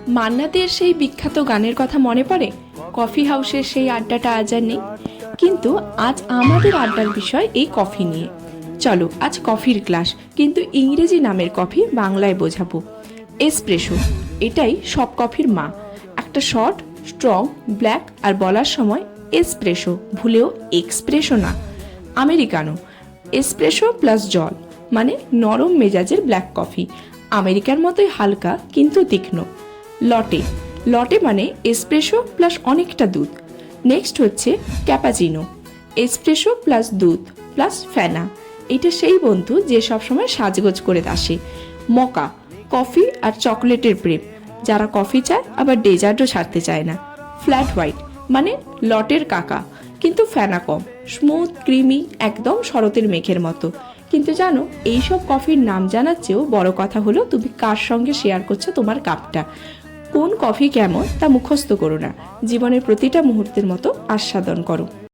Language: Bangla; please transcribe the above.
মান্নাদের সেই বিখ্যাত গানের কথা মনে পড়ে? কফি হাউসের সেই আড্ডাটা আজ আর নেই। কিন্তু আজ আমাদের আড্ডার বিষয় এই কফি নিয়ে। চলো আজ কফির ক্লাস, কিন্তু ইংরেজি নামের কফি বাংলায় বোঝাবো। এসপ্রেসো, এটাই সব কফির মা। একটা শর্ট, স্ট্রং, ব্ল্যাক আর বলার সময় এসপ্রেসো, ভুলেও এক্সপ্রেসো না। আমেরিকানো, এসপ্রেসো প্লাস জল, মানে নরম মেজাজের ব্ল্যাক কফি। আমেরিকার মতোই হালকা কিন্তু তীক্ষ্ণ। লটে, লটে মানে এসপ্রেসো প্লাস অনেকটা দুধ। নেক্সট হচ্ছে ক্যাপাচিনো, এসপ্রেসো প্লাস দুধ প্লাস ফেনা। এটা সেই বন্ধু যে সবসময় সাজগোজ করে আসে। মকা, কফি আর চকলেটের প্রেম, যারা কফি চায় আবার ডেজার্টও ছাড়তে চায় না। ফ্ল্যাট হোয়াইট মানে লটের কাকা, কিন্তু ফেনা কম, স্মুথ ক্রিমি, একদম শরতের মেঘের মতো। কিন্তু জানো, এইসব কফির নাম জানার চেয়েও বড় কথা হলো তুমি কার সঙ্গে শেয়ার করছো তোমার কাপটা। কোন কফি কেমন তা মুখস্থ করো না, জীবনের প্রতিটা মুহূর্তের মতো আস্বাদন করো।